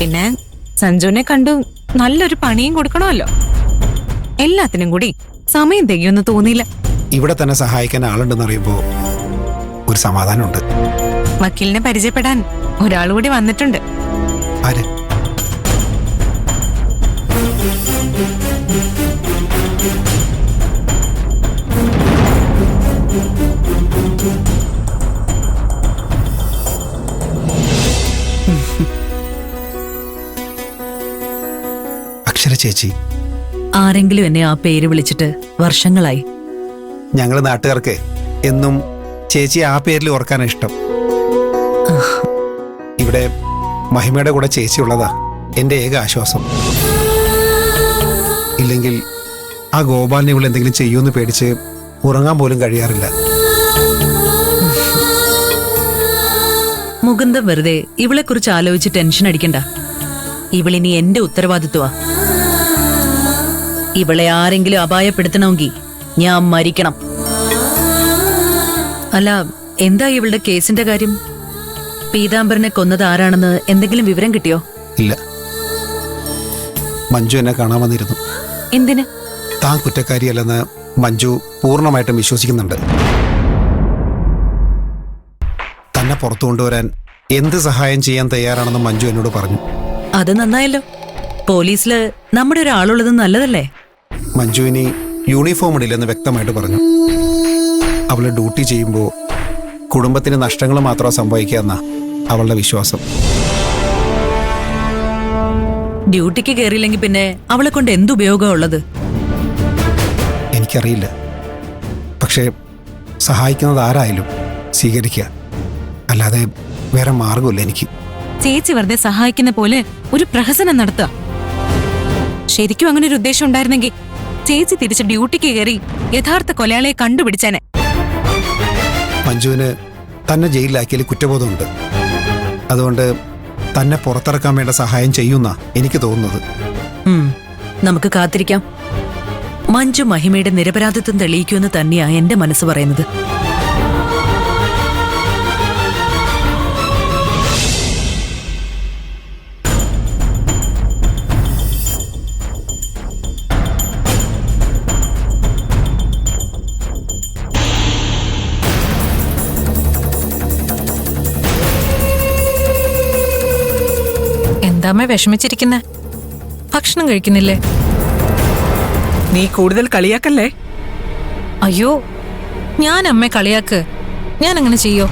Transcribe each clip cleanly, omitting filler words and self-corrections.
പിന്നെ സഞ്ജുവിനെ കണ്ടു നല്ലൊരു പണിയും കൊടുക്കണമല്ലോ. എല്ലാത്തിനും കൂടി സമയം തികയൊന്നും തോന്നിയില്ല. ഇവിടെ തന്നെ സഹായിക്കാൻ ആളുണ്ടെന്ന് അറിയുമ്പോ ഒരു സമാധാനമുണ്ട്. വക്കീലിനെ പരിചയപ്പെടാൻ ഒരാളുകൂടി വന്നിട്ടുണ്ട്. ആര്? അക്ഷര ചേച്ചി. ആരെങ്കിലും എന്നെ ആ പേര് വിളിച്ചിട്ട് വർഷങ്ങളായി. ഞങ്ങള് നാട്ടുകാർക്ക് എന്നും ചേച്ചി ആ പേരിൽ ഓർക്കാനാണ് ഇഷ്ടം. ഇവിടെ മഹിമയുടെ കൂടെ ചേച്ചി ഉള്ളതാ എന്റെ ഏക ആശ്വാസം. ഇല്ലെങ്കിൽ ആ ഗോപാലിനെ ഇവിടെ എന്തെങ്കിലും ചെയ്യുമെന്ന് പേടിച്ച് ഉറങ്ങാൻ പോലും കഴിയാറില്ല. മുകുന്ദം വെറുതെ ഇവളെ കുറിച്ച് ആലോചിച്ച് ടെൻഷൻ അടിക്കണ്ട. ഇവളിനി എന്റെ ഉത്തരവാദിത്വമാ. ഇവളെ ആരെങ്കിലും അപായപ്പെടുത്തണമെങ്കിൽ ഞാൻ മരിക്കണം. അല്ല, എന്താ ഇവളുടെ കേസിന്റെ കാര്യം? പീതാംബരനെ കൊന്നത് ആരാണെന്ന് എന്തെങ്കിലും വിവരം കിട്ടിയോ? ഇല്ല. മഞ്ജു എന്നെ കാണാൻ വന്നിരുന്നു. എന്തിന്? താൻ കുറ്റക്കാരിയല്ലെന്ന് മഞ്ജു പൂർണ്ണമായിട്ടും വിശ്വസിക്കുന്നുണ്ട്. തന്നെ പുറത്തു കൊണ്ടുവരാൻ എന്ത് സഹായം ചെയ്യാൻ തയ്യാറാണെന്ന് മഞ്ജു എന്നോട് പറഞ്ഞു. അത് നന്നായല്ലോ. പോലീസില് നമ്മുടെ ഒരാളുള്ളത് നല്ലതല്ലേ? മഞ്ജു ഇനി യൂണിഫോം ഇടില്ലെന്ന് വ്യക്തമായിട്ട് പറഞ്ഞു. അവള് ഡ്യൂട്ടി ചെയ്യുമ്പോൾ കുടുംബത്തിന് നഷ്ടങ്ങൾ മാത്രം സംഭവിക്കാമെന്നാ അവളുടെ വിശ്വാസം. ഡ്യൂട്ടിക്ക് കയറിയില്ലെങ്കിൽ പിന്നെ അവളെ കൊണ്ട് എന്തുപയോഗമാണ് ഉള്ളത്? എനിക്കറിയില്ല. പക്ഷേ സഹായിക്കുന്നത് ആരായാലും സ്വീകരിക്കുക, അല്ലാതെ വേറെ മാർഗമില്ല എനിക്ക്. ചേച്ചി വെറുതെ സഹായിക്കുന്ന പോലെ ഒരു പ്രഹസനം നടത്തുക. ശരിക്കും അങ്ങനെ ഒരു ഉദ്ദേശം ഉണ്ടായിരുന്നെങ്കിൽ ചേച്ചി തിരിച്ച് ഡ്യൂട്ടിക്ക് കയറി യഥാർത്ഥ കൊലയാളിയെ കണ്ടുപിടിച്ചേനെ. മഞ്ജുവിന് തന്നെ ജയിലിലാക്കിയതിൽ കുറ്റബോധമുണ്ട്. അതുകൊണ്ട് തന്നെ പുറത്തിറക്കാൻ വേണ്ട സഹായം ചെയ്യുന്ന എനിക്ക് തോന്നുന്നത്. നമുക്ക് കാത്തിരിക്കാം. മഞ്ജു മഹിമയുടെ നിരപരാധിത്വം തെളിയിക്കുമെന്ന് തന്നെയാ എന്റെ മനസ്സ് പറയുന്നത്. എന്താമ്മ വിഷമിച്ചിരിക്കുന്നെ? ഭക്ഷണം കഴിക്കുന്നില്ലേ? നീ കൂടുതൽ കളിയാക്കല്ലേ? അയ്യോ, ഞാൻ അമ്മയെ കളിയാക്ക്? ഞാൻ അങ്ങനെ ചെയ്യോ?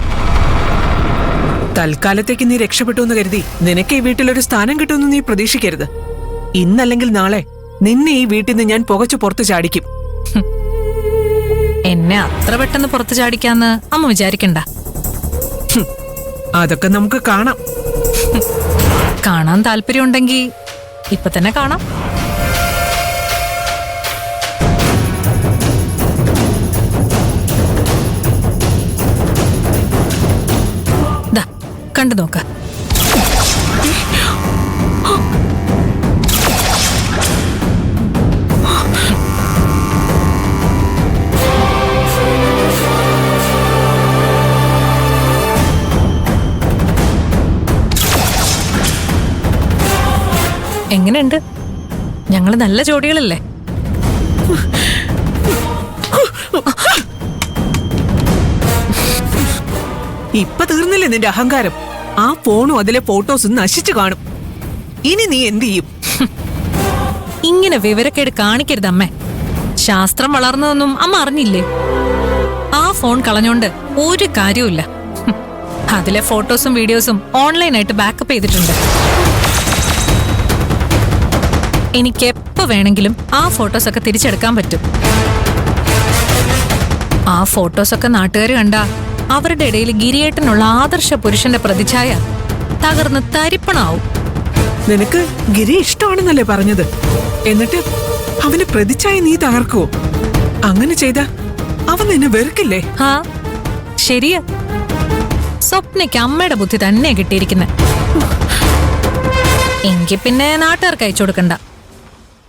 തൽക്കാലത്തേക്ക് നീ രക്ഷപ്പെട്ടു എന്ന് കരുതി നിനക്ക് ഈ വീട്ടിലൊരു സ്ഥാനം കിട്ടുമെന്ന് നീ പ്രതീക്ഷിക്കരുത്. ഇന്നല്ലെങ്കിൽ നാളെ നിന്നെ ഈ വീട്ടിൽ നിന്ന് ഞാൻ പുകച്ചു പുറത്തു ചാടിക്കും. എന്നെ അത്ര പെട്ടെന്ന് പുറത്തു ചാടിക്കാന്ന് അമ്മ വിചാരിക്കണ്ട. അതൊക്കെ നമുക്ക് കാണാം. കാണാൻ താല്പര്യമുണ്ടെങ്കിൽ ഇപ്പൊ തന്നെ കാണാം. ദാ കണ്ടു നോക്ക. എങ്ങനെയുണ്ട്? ഞങ്ങള് നല്ല ജോഡികളല്ലേ? ഇപ്പൊ തീർന്നില്ലേ നിന്റെ അഹങ്കാരം? ആ ഫോണും അതിലെ ഫോട്ടോസും നശിച്ചു കാണും. ഇനി നീ എന്ത് ചെയ്യും? ഇങ്ങനെ വിവരക്കേട് കാണിക്കരുത് അമ്മേ. ശാസ്ത്രം വളർന്നതൊന്നും അമ്മ അറിഞ്ഞില്ലേ? ആ ഫോൺ കളഞ്ഞോണ്ട് ഒരു കാര്യവുമില്ല. അതിലെ ഫോട്ടോസും വീഡിയോസും ഓൺലൈനായിട്ട് ബാക്കപ്പ് ചെയ്തിട്ടുണ്ട്. എനിക്ക് എപ്പോ വേണമെങ്കിലും ആ ഫോട്ടോസൊക്കെ തിരിച്ചെടുക്കാൻ പറ്റും. ആ ഫോട്ടോസൊക്കെ നാട്ടുകാർ കണ്ടാ അവരുടെ ഇടയിൽ ഗിരിയേട്ടനുള്ള ആദർശ പുരുഷന്റെ പ്രതിച്ഛായ തകർന്ന് തരിപ്പണാവും. നിനക്ക് ഗിരി ഇഷ്ടമാണെന്നല്ലേ പറഞ്ഞത്? എന്നിട്ട് അവന് പ്രതിച്ഛായ നീ തകർക്കുവോ? അങ്ങനെ ചെയ്ത അവൻ നിന്നെ വെറുക്കില്ലേ? ആ ശരിയാ. സ്വപ്നയ്ക്ക് അമ്മയുടെ ബുദ്ധി തന്നെ കിട്ടിയിരിക്കുന്നെ. എങ്കിൽ പിന്നെ നാട്ടുകാർക്ക് അയച്ചു കൊടുക്കണ്ട,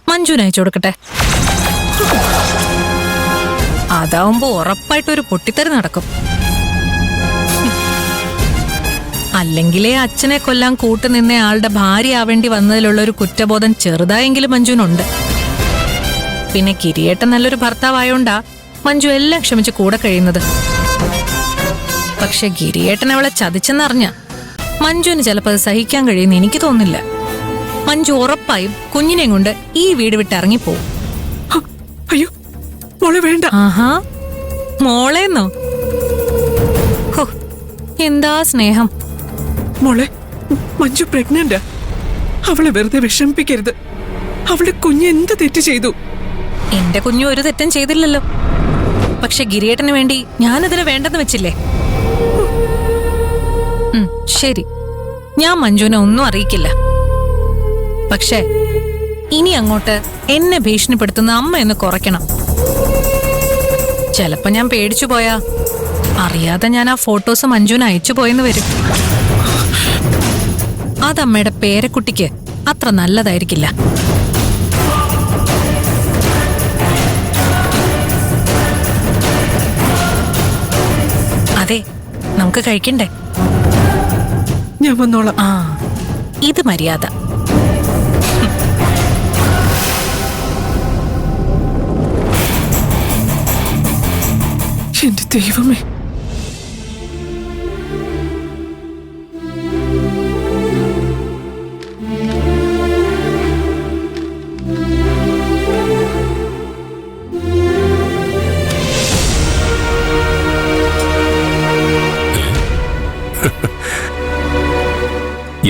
മഞ്ജുവിന് അയച്ചു കൊടുക്കട്ടെ. അതാവുമ്പോ ഉറപ്പായിട്ടൊരു പൊട്ടിത്തെറി നടക്കും. അല്ലെങ്കിലേ അച്ഛനെ കൊല്ലാൻ കൂട്ടുനിന്ന ആളുടെ ഭാര്യ ആവേണ്ടി വന്നതിലുള്ള ഒരു കുറ്റബോധം ചെറുതായെങ്കിലും മഞ്ജുവിനുണ്ട്. പിന്നെ കിരിയേട്ടൻ നല്ലൊരു ഭർത്താവായോണ്ടാ മഞ്ജു എല്ലാം ക്ഷമിച്ച് കൂടെ കഴിയുന്നത്. പക്ഷെ ഗിരിയേട്ടൻ അവളെ ചതിച്ചെന്നറിഞ്ഞ മഞ്ജുവിന് ചിലപ്പോൾ അത് സഹിക്കാൻ കഴിയുമെന്ന് എനിക്ക് തോന്നില്ല. മഞ്ജു ഉറപ്പായും കുഞ്ഞിനെയും കൊണ്ട് ഈ വീട് വിട്ട് ഇറങ്ങിപ്പോവും. അയ്യോ മോളെ വേണ്ട. ആഹാ, മോളേന്നോ? ഹോ, എന്താ സ്നേഹം. മോളെ, മഞ്ജു പ്രഗ്നന്റാ. അവളെ വെറുതെ വിഷമിപ്പിക്കരുത്. അവളുടെ കുഞ്ഞ് എന്ത് തെറ്റ് ചെയ്തു? എന്റെ കുഞ്ഞു ഒരു തെറ്റും ചെയ്തില്ലല്ലോ. പക്ഷെ ഗിരിയേട്ടന് വേണ്ടി ഞാനതിനെ വേണ്ടെന്ന് വെച്ചില്ലേ? ശരി, ഞാൻ മഞ്ജുവിനെ ഒന്നും അറിയിക്കില്ല. പക്ഷേ ഇനി അങ്ങോട്ട് എന്നെ ഭീഷണിപ്പെടുത്തുന്ന അമ്മ എന്ന് കുറയ്ക്കണം. ചിലപ്പോ ഞാൻ പേടിച്ചു പോയാ അറിയാതെ ഞാൻ ആ ഫോട്ടോസ് മഞ്ജുവിന് അയച്ചു പോയെന്ന് വരും. അതമ്മയുടെ പേരക്കുട്ടിക്ക് അത്ര നല്ലതായിരിക്കില്ല. അതെ, നമുക്ക് കഴിക്കണ്ടേ? ഞാൻ വന്നോളാം. ആ, ഇത് മര്യാദ. എന്റെ ദൈവമേ,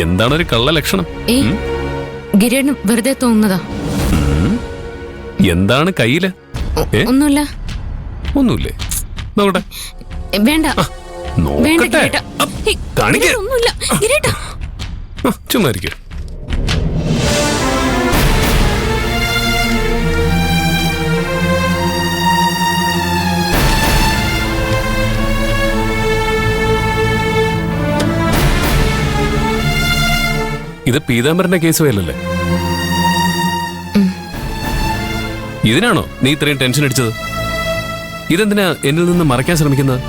എന്താണ് ഒരു കള്ള ലക്ഷണം? ഗിരിയേട്ടന് വെറുതെ തോന്നുന്നതാ. എന്താണ് കയ്യില്? ഒന്നുമില്ല. ഒന്നുമില്ലേ? നോക്കട്ടെ. വേണ്ട വേണ്ട നോക്കട്ടെ. ഗിരിയേട്ടാ. കാണിക്ക്. ഒന്നുമില്ല ഗിരിയേട്ടാ. ചുമ്മാ ഇരിക്കും. ഇത് പീതാംബരന്റെ കേസ് പോയല്ലേ? ഇതിനാണോ നീ ഇത്രയും ടെൻഷൻ അടിച്ചത്? ഇതെന്തിനാ എന്നിൽ നിന്ന് മറയ്ക്കാൻ ശ്രമിക്കുന്നത്?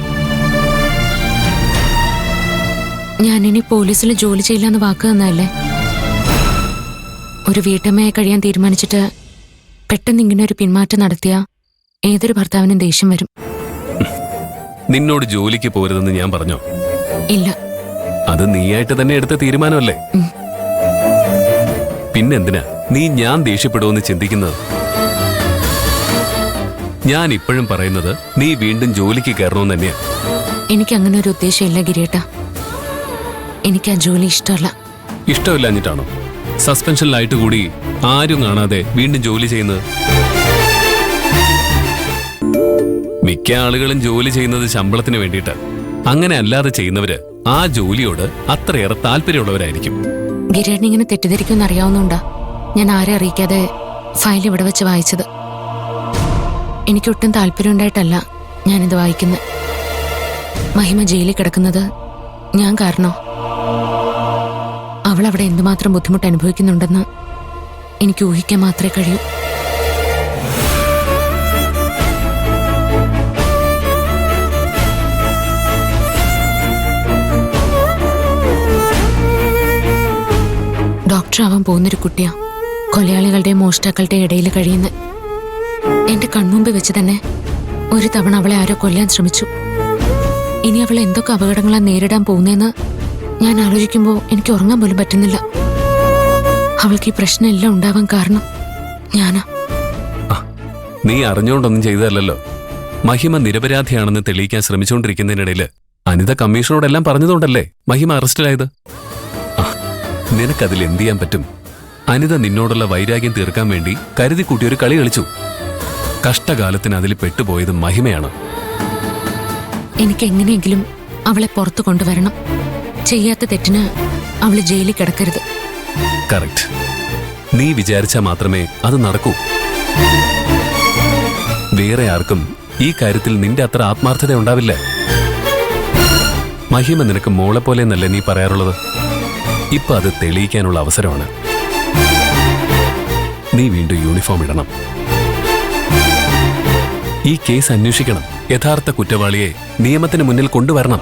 ഞാനിനി പോലീസിൽ ജോലി ചെയ്യില്ലെന്ന് വാക്ക് തന്നല്ലേ. ഒരു വീട്ടമ്മയെ കഴിയാൻ തീരുമാനിച്ചിട്ട് പെട്ടെന്ന് ഇങ്ങനെ ഒരു പിന്മാറ്റം നടത്തിയ ഏതൊരു ഭർത്താവിനും ദേഷ്യം വരും. നിന്നോട് ജോലിക്ക് പോരുതെന്ന് ഞാൻ പറഞ്ഞോ? ഇല്ല. അത് നീയായിട്ട് തന്നെ എടുത്ത തീരുമാനമല്ലേ? പിന്നെന്തിനാ നീ ഞാൻ ദേഷ്യപ്പെടുമെന്ന് ചിന്തിക്കുന്നത്? ഞാൻ ഇപ്പോഴും പറയുന്നത് നീ വീണ്ടും ജോലിക്ക് കയറണമെന്ന് തന്നെയാ. എനിക്ക് അങ്ങനെ ഒരു ഉദ്ദേശമില്ല ഗിരിയേട്ടാ. എനിക്ക് ആ ജോലി ഇഷ്ടമല്ല. ഇഷ്ടമില്ലാഞ്ഞിട്ടാണോ സസ്പെൻഷനിലായിട്ട് കൂടി ആരും കാണാതെ വീണ്ടും ജോലി ചെയ്യുന്നത്? മിക്ക ആളുകളും ജോലി ചെയ്യുന്നത് ശമ്പളത്തിന് വേണ്ടിയിട്ട്. അങ്ങനെ അല്ലാതെ ചെയ്യുന്നവര് ആ ജോലിയോട് അത്രയേറെ താല്പര്യമുള്ളവരായിരിക്കും. ഗിരിയേട്ടൻ ഇങ്ങനെ തെറ്റിദ്ധരിക്കുമെന്ന് അറിയാവുന്നതുകൊണ്ടാ ഞാൻ ആരെ അറിയിക്കാതെ ഫയൽ ഇവിടെ വെച്ച് വായിച്ചത്. എനിക്കൊട്ടും താല്പര്യം ഉണ്ടായിട്ടല്ല ഞാനിത് വായിക്കുന്നത്. മഹിമ ജയിലിൽ കിടക്കുന്നത് ഞാൻ കാരണോ? അവൾ അവിടെ എന്തുമാത്രം ബുദ്ധിമുട്ട് അനുഭവിക്കുന്നുണ്ടെന്ന് എനിക്ക് ഊഹിക്കാൻ മാത്രമേ കഴിയൂ. ഡോക്ടറാവാൻ പോകുന്നൊരു കുട്ടിയാ. കൊലയാളികളുടെയും മോഷ്ടാക്കളുടെയും ഇടയിൽ കഴിയുന്ന എന്റെ കൺമുമ്പിൽ വെച്ച് തന്നെ ഒരു തവണ അവളെ ആരോ കൊല്ലാൻ ശ്രമിച്ചു. ഇനി അവൾ എന്തൊക്കെ അപകടങ്ങളാ നേരിടാൻ പോകുന്നതെന്ന് ഞാൻ ആലോചിക്കുമ്പോൾ എനിക്ക് ഉറങ്ങാൻ പോലും പറ്റുന്നില്ല. അവൾക്ക് ഈ പ്രശ്നമെല്ലാം ഉണ്ടാവാൻ കാരണം ഞാനാ. നീ അറിഞ്ഞുകൊണ്ടൊന്നും ചെയ്തതല്ലോ. മഹിമ നിരപരാധിയാണെന്ന് തെളിയിക്കാൻ ശ്രമിച്ചുകൊണ്ടിരിക്കുന്നതിനിടയിൽ അനിത കമ്മീഷനോടെല്ലാം പറഞ്ഞതുകൊണ്ടല്ലേ മഹിമ അറസ്റ്റിലായത്. നിനക്കതിൽ എന്ത് ചെയ്യാൻ പറ്റും? അനിത നിന്നോടുള്ള വൈരാഗ്യം തീർക്കാൻ വേണ്ടി കരുതി കൂട്ടിയൊരു കളി കളിച്ചു. കഷ്ടകാലത്തിന് അതിൽ പെട്ടുപോയത് മഹിമയാണ്. എനിക്ക് എങ്ങനെയെങ്കിലും അവളെ പുറത്തു കൊണ്ടുവരണം. ചെയ്യാത്ത തെറ്റിന് അവള് ജയിലിൽ കിടക്കരുത്. കറക്റ്റ്. നീ വിചാരിച്ചാൽ മാത്രമേ അത് നടക്കൂ. വേറെ ആർക്കും ഈ കാര്യത്തിൽ നിന്റെ അത്ര ആത്മാർത്ഥത ഉണ്ടാവില്ല. മഹിമ നിനക്ക് മോളെ പോലെ എന്നല്ലേ നീ പറയാറുള്ളത്? ഇപ്പൊ അത് തെളിയിക്കാനുള്ള അവസരമാണ്. നീ വീണ്ടും യൂണിഫോം ഇടണം. ഈ കേസ് അന്വേഷിക്കണം. യഥാർത്ഥ കുറ്റവാളിയെ നിയമത്തിന് മുന്നിൽ കൊണ്ടുവരണം.